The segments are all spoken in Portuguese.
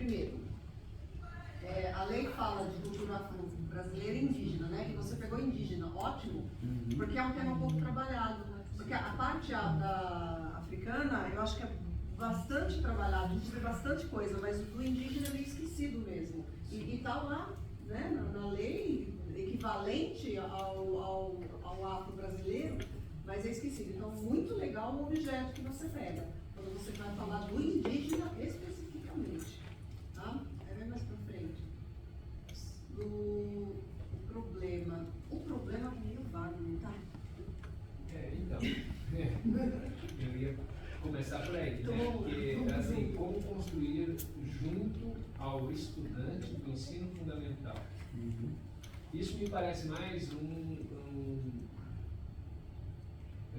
Primeiro, a lei fala de cultura afro-brasileira e indígena, né? E você pegou indígena, ótimo, porque é um tema um pouco trabalhado. Porque a parte da africana, eu acho que é bastante trabalhado, a gente vê bastante coisa, mas o indígena é meio esquecido mesmo. E está lá, né, na lei, equivalente ao afro-brasileiro, mas é esquecido. Então, muito legal o objeto que você pega, quando você vai falar do indígena especificamente. Tá? Vai mais para frente. O problema é meio vago, não tá? Então, eu ia começar por aí, né? Porque, assim, como construir junto ao estudante do ensino fundamental. Isso me parece mais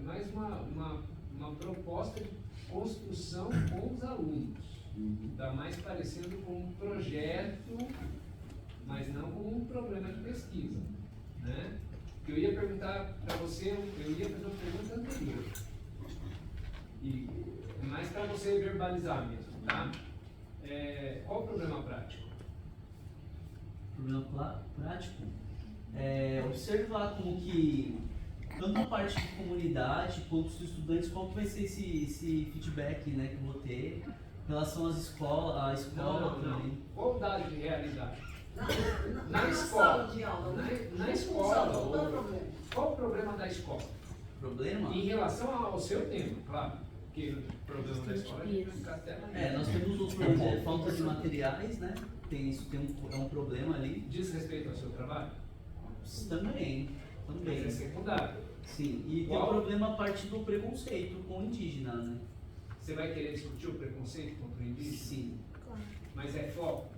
mais uma proposta de construção com os alunos. Está mais parecendo com um projeto, mas não como um problema de pesquisa, né? Eu ia perguntar para você, eu ia fazer uma pergunta anterior. E mais para você verbalizar mesmo, tá? Qual o problema prático? O problema prático é observar como que tanto a parte de comunidade quanto os estudantes, qual que vai ser esse feedback, né, que eu vou ter em relação às escolas, à escola também. Qual o dado de realidade? Na escola, sala de aula, na escola, qual é o problema? Qual o problema da escola? Problema? Em relação ao seu tema, claro. Porque o problema da escola a gente vai ficar até nós temos o problema de falta de materiais, né? É um problema ali. Diz respeito ao seu trabalho? Também. Mas é secundário. Sim, e tem o problema a partir do preconceito com o indígena, né? Você vai querer discutir o preconceito contra o indígena? Sim. Claro. Mas é foco?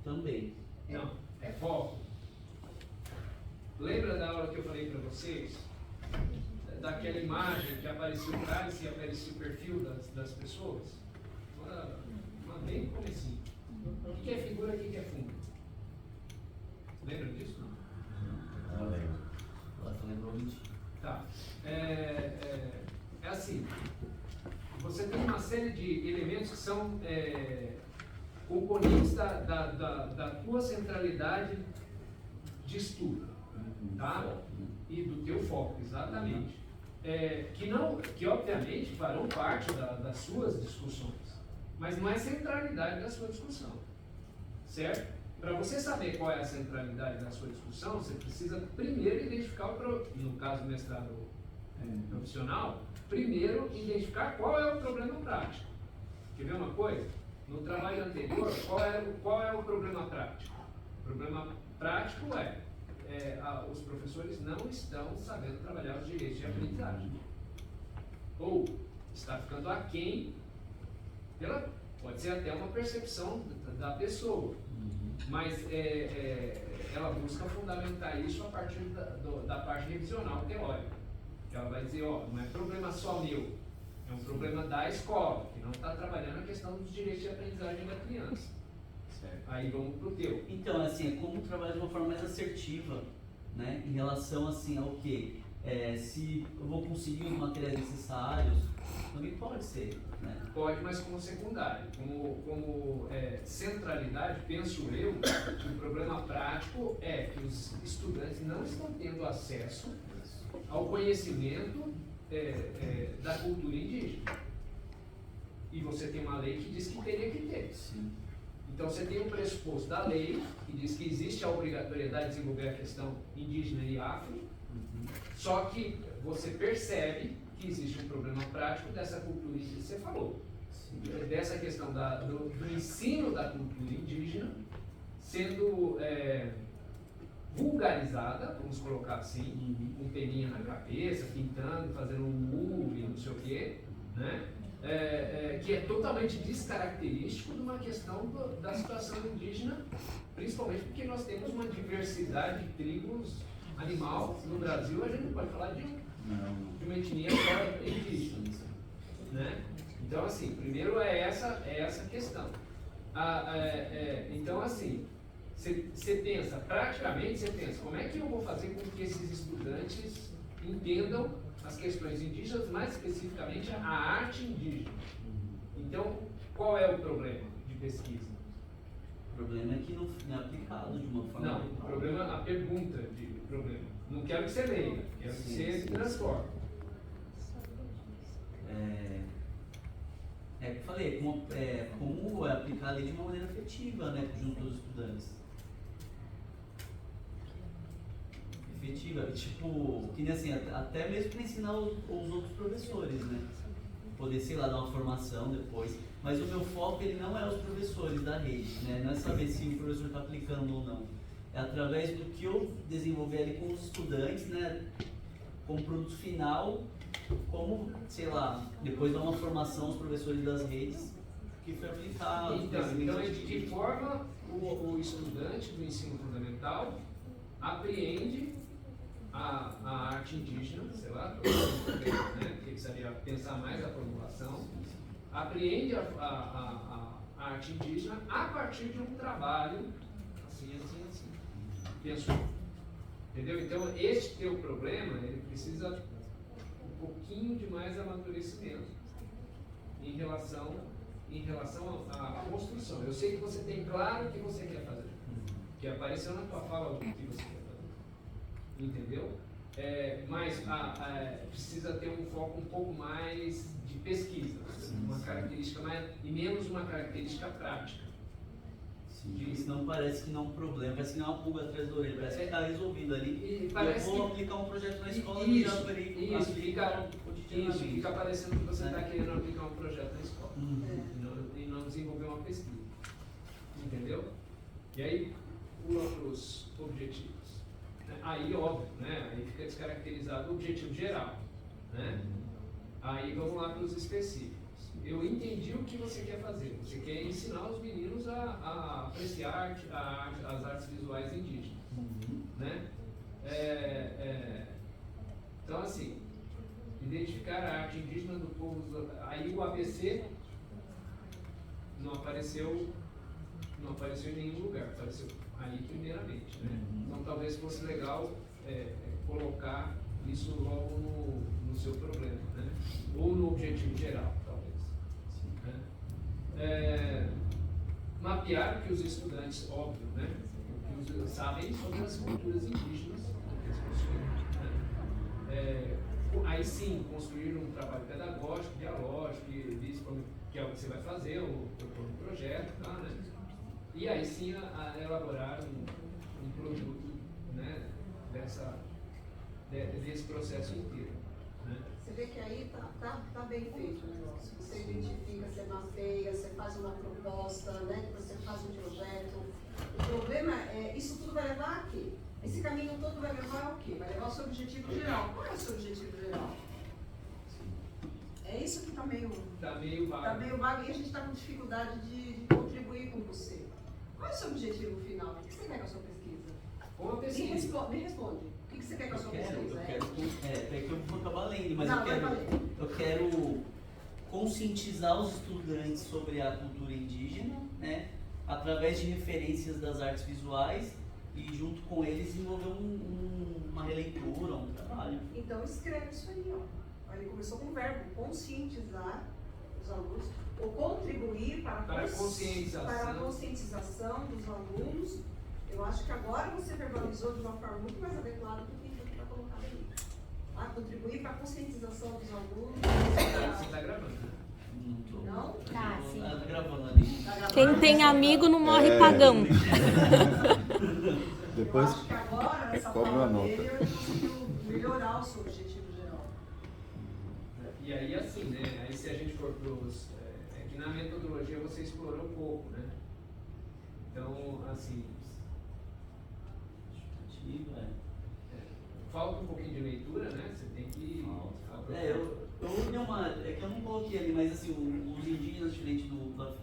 Também. Não, é foco. Lembra da aula que eu falei para vocês? Daquela imagem que aparecia o cálice e aparecia o perfil das pessoas? Uma bem comecinho. O que é figura e o que é fundo? Lembra disso? Não lembro. Ela tá lembrando mentira. Tá. É assim. Você tem uma série de elementos que são componentes da tua centralidade de estudo, tá? E do teu foco, exatamente. Que obviamente farão parte das suas discussões, mas não é centralidade da sua discussão, certo? Para você saber qual é a centralidade da sua discussão, você precisa primeiro identificar, no caso do mestrado profissional, primeiro identificar qual é o problema prático. Quer ver uma coisa? No trabalho anterior, qual é o problema prático? O problema prático os professores não estão sabendo trabalhar os direitos de aprendizagem. Ou está ficando aquém, pode ser até uma percepção da pessoa, mas ela busca fundamentar isso a partir da parte revisional teórica. Ela vai dizer, não é problema só meu, é um problema da escola, que não está trabalhando a questão dos direitos de aprendizagem da criança. Certo. Aí vamos para o teu. Então, assim, é como trabalhar de uma forma mais assertiva, né, em relação, assim, ao quê? Se eu vou conseguir os materiais necessários, também pode ser, né? Pode, mas como secundário. Como centralidade, penso eu, que o problema prático é que os estudantes não estão tendo acesso ao conhecimento da cultura indígena. E você tem uma lei que diz que teria que ter. Sim. Então você tem um pressuposto da lei, que diz que existe a obrigatoriedade de desenvolver a questão indígena e afro, só que você percebe que existe um problema prático dessa cultura indígena que você falou. Sim. Dessa questão do ensino da cultura indígena sendo vulgarizada, vamos colocar assim, com peninha na cabeça, pintando, fazendo um e não sei o quê, né? Que é totalmente descaracterístico de uma questão da situação indígena, principalmente porque nós temos uma diversidade de tribos animal no Brasil. A gente não pode falar de uma etnia só indígena, né? Então, assim, primeiro é essa questão. Então, assim, você pensa, como é que eu vou fazer com que esses estudantes entendam as questões indígenas, mais especificamente a arte indígena? Então, qual é o problema de pesquisa? problema é que não é aplicado de uma forma Não, o adequada. problema, a pergunta de problema. Não quero que você leia, quero que você transforme. É que eu falei, como aplicar a lei de uma maneira efetiva, né, junto aos estudantes. Efetiva, tipo, que nem assim, até mesmo para ensinar os outros professores, né? Poder, sei lá, dar uma formação depois. Mas o meu foco, ele não é os professores da rede, né? Não é saber se o professor está aplicando ou não. É através do que eu desenvolver ali com os estudantes, né? Como produto final, como, sei lá, depois dar uma formação aos professores das redes que foi aplicado. Então é de que forma o estudante do ensino fundamental apreende a arte indígena, sei lá, né, que precisaria pensar mais a formulação, apreende a arte indígena a partir de um trabalho assim. Pensou? Entendeu? Então, este teu problema, ele precisa um pouquinho de mais amadurecimento em relação à construção. Eu sei que você tem claro o que você quer fazer, que apareceu na tua fala o que você quer fazer. Entendeu? Mas precisa ter um foco um pouco mais de pesquisa, uma característica mais, e menos uma característica prática. Sim, senão parece que não é um problema, parece que não é uma pulga atrás da orelha, parece que está resolvido ali. E eu parece vou que aplicar um projeto na escola e já fica parecendo que você está querendo aplicar um projeto na escola e não desenvolver uma pesquisa. Entendeu? E aí, outros objetivos. Aí, óbvio, né? Aí fica descaracterizado o objetivo geral. Né? Aí vamos lá para os específicos. Eu entendi o que você quer fazer. Você quer ensinar os meninos a apreciar as artes visuais indígenas. Né? Então, assim, identificar a arte indígena do povo. Aí o ABC não apareceu em nenhum lugar, apareceu aí primeiramente. Né? Então, talvez fosse legal colocar isso logo no seu problema, né? Ou no objetivo geral, talvez. Mapear o que os estudantes, óbvio, né? O que sabem sobre as culturas indígenas que eles possuem. Né? Aí sim, construir um trabalho pedagógico, dialógico, que é o que você vai fazer, propor um projeto, tá, né? E aí sim a elaborar um produto, né? Desse processo inteiro. Né? Você vê que aí tá bem feito o negócio. Você identifica, você mapeia, você faz uma proposta, né? Você faz um projeto. O problema é, isso tudo vai levar a quê? Esse caminho todo vai levar ao quê? Vai levar ao seu objetivo geral. Qual é o seu objetivo geral? É isso que está meio vago. Está meio vago e a gente está com dificuldade de contribuir com você. Qual é o seu objetivo final? O que você quer com a sua pesquisa? Uma pesquisa. Me responde. O que você quer com a sua pesquisa? É que eu vou acabar lendo, mas não, eu quero conscientizar os estudantes sobre a cultura indígena, né, através de referências das artes visuais e junto com eles desenvolver uma releitura, um trabalho. Então escreve isso aí, ó. Ele começou com o verbo conscientizar os alunos, ou contribuir para a conscientização dos alunos. Eu acho que agora você verbalizou de uma forma muito mais adequada do que está colocado aí. Contribuir para a conscientização dos alunos. Você está gravando, né? Não? Tá, sim. Tá gravando ali. Quem tem amigo não morre pagão. Eu Depois acho que agora, essa cobra fala uma nota. dele, ele conseguiu melhorar o seu objetivo geral. E aí, assim, né? Aí, se a gente for para os. Que na metodologia você explorou um pouco, né? Então, assim. Falta um pouquinho de leitura, né? Você tem que. É que eu não coloquei ali, mas assim, os indígenas, diferente da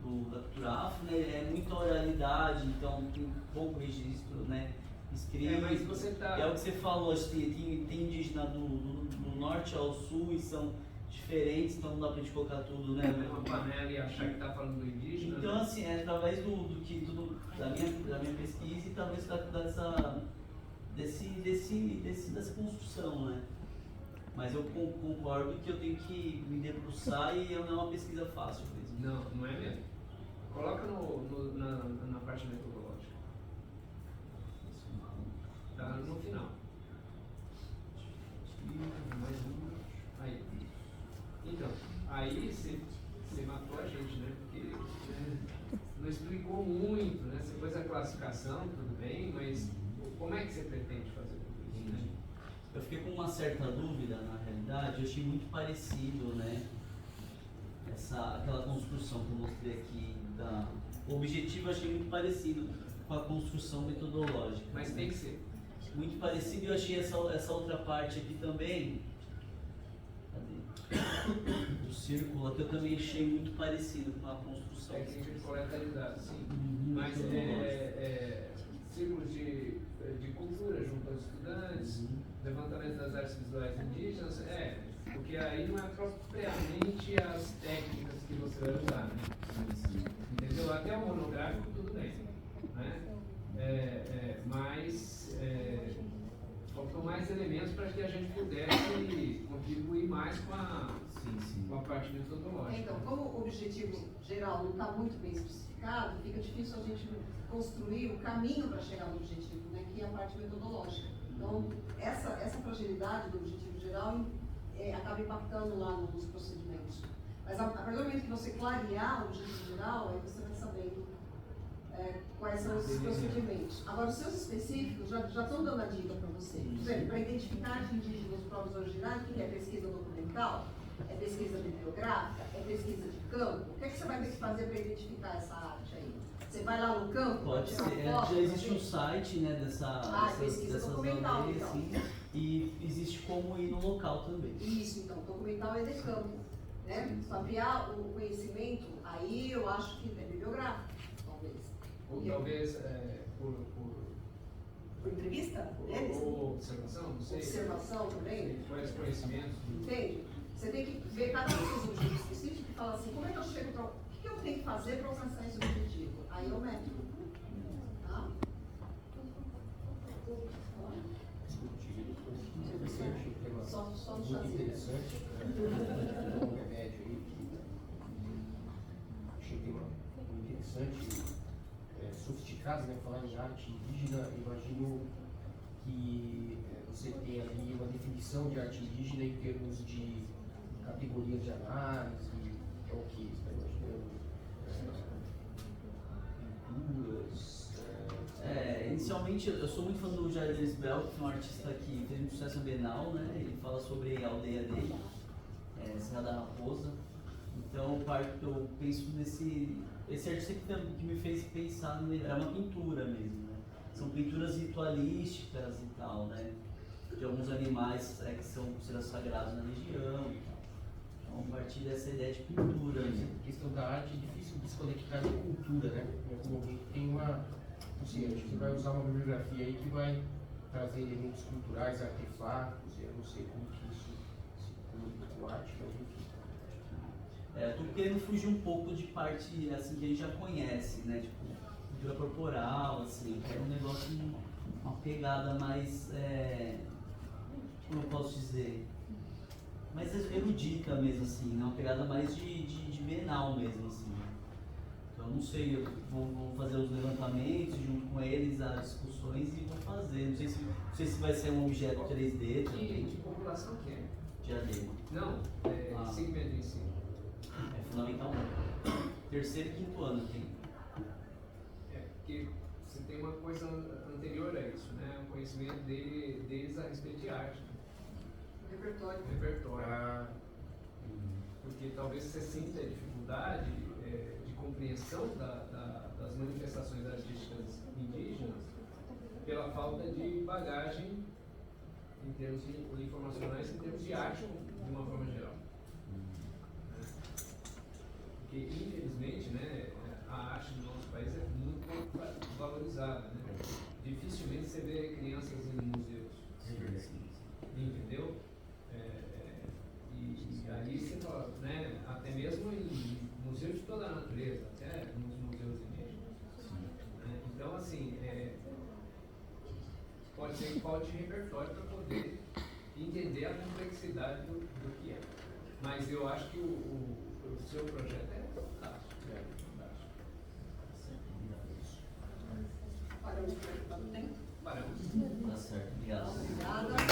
cultura afro, né, é muita oralidade, então tem pouco registro, né, escrito. Mas você tá... É o que você falou, acho que tem indígena do norte ao sul e são diferentes, então não dá pra gente colocar tudo, né? Uma panela e achar que tá falando do indígena. Então, né? assim, é através da minha pesquisa e talvez dessa construção, né? Mas eu concordo que eu tenho que me debruçar e não é uma pesquisa fácil mesmo. Não é mesmo. Coloca na parte metodológica. Tá no final. Mais um. Aí. Então, aí você matou a gente, né? Porque não explicou muito, né? Você fez a classificação, tudo bem, mas como é que você pretende fazer tudo isso, né? Eu fiquei com uma certa dúvida, na realidade, eu achei muito parecido, né? Aquela construção que eu mostrei aqui, o objetivo eu achei muito parecido com a construção metodológica. Mas tem que ser. Muito parecido, e eu achei essa outra parte aqui também, cadê? O círculo aqui eu também achei muito parecido com a construção. Técnica de coleta de dados, sim. Mas metodológica. círculos de cultura junto aos estudantes, levantamento das artes visuais indígenas, porque aí não é propriamente as técnicas que você vai usar, né? Entendeu? Até o monográfico tudo bem, né? Mas faltam mais elementos para que a gente pudesse contribuir mais com a parte metodológica. Então, como o objetivo geral não está muito bem especificado, fica difícil a gente construir o caminho para chegar no objetivo, né, que é a parte metodológica. Então, essa fragilidade do objetivo geral acaba impactando lá nos procedimentos. Mas a partir do momento que você clarear o objetivo geral, aí você vai sabendo quais são os procedimentos. Agora, os seus específicos já estão dando a dica para você. Por exemplo, para identificar arte indígena nos povos originários, o que é pesquisa documental? É pesquisa bibliográfica? É pesquisa de campo? O que você vai ter que fazer para identificar essa arte aí? Você vai lá no campo? Pode ser, foto, já existe um site, né, dessas documental, aldeias, então. sim, e existe como ir no local também. Isso, então, documental é de campo, né? Para ampliar o conhecimento, aí eu acho que é bibliográfico, talvez. Ou talvez Por entrevista? ou observação, não sei. Observação também? Quais conhecimentos. Entende? Você tem que ver cada um dos seus objetivos específicos e falar assim, como é que eu chego para... O que eu tenho que fazer para alcançar esse objetivo? Aí eu meto. Tá? Só no Muito chazinho. interessante, um remédio aí que achei que muito interessante, sofisticado, né? Falar em arte indígena, imagino que você tem ali uma definição de arte indígena em termos de categorias de análise, é o que você está imaginando? Pinturas. Inicialmente eu sou muito fã do Jair Isbel, que é um artista que fez muito sucesso na Bienal, né? Ele fala sobre a aldeia dele, Serra da Raposa. Então eu penso esse artista que me fez pensar é uma pintura mesmo, né? São pinturas ritualísticas e tal, né? De alguns animais que são considerados sagrados na região e tal. Então, a partir dessa ideia de pintura, né? A questão da arte é difícil desconectar da cultura, né? Em algum momento tem uma, não sei, acho que você vai usar uma bibliografia aí que vai trazer elementos culturais, artefatos, eu não sei como que isso se comunica com arte, mas enfim. Eu tô querendo fugir um pouco de parte assim que a gente já conhece, né? Tipo, cultura corporal, assim, eu quero um negócio, uma pegada mais, como eu posso dizer, mais erudita mesmo, assim, né? Uma pegada mais de Bienal mesmo, assim. Então, não sei, eu vou fazer os levantamentos junto com eles, as discussões e vou fazer. Não sei se vai ser um objeto 3D também. Que população que é? Diadema. Não, segmento em si. É fundamental. Terceiro e quinto ano tem. Porque você tem uma coisa anterior a isso, né? O conhecimento deles a respeito de arte. Repertório. Repertório. Porque talvez você sinta a dificuldade de compreensão das manifestações artísticas indígenas pela falta de bagagem em termos informacionais, em termos de arte de uma forma geral. Porque, infelizmente, né, a arte do nosso país é muito pouco valorizada. Né? Dificilmente você vê crianças em museus. Entendeu? E aí você fala, né, até mesmo em museus de toda a natureza, até nos museus indígenas. Né? Então, assim, pode ser que falte repertório para poder entender a complexidade do que é. Mas eu acho que o seu projeto é fantástico. passar do tempo. Valeu. Tá certo, obrigado. Obrigada.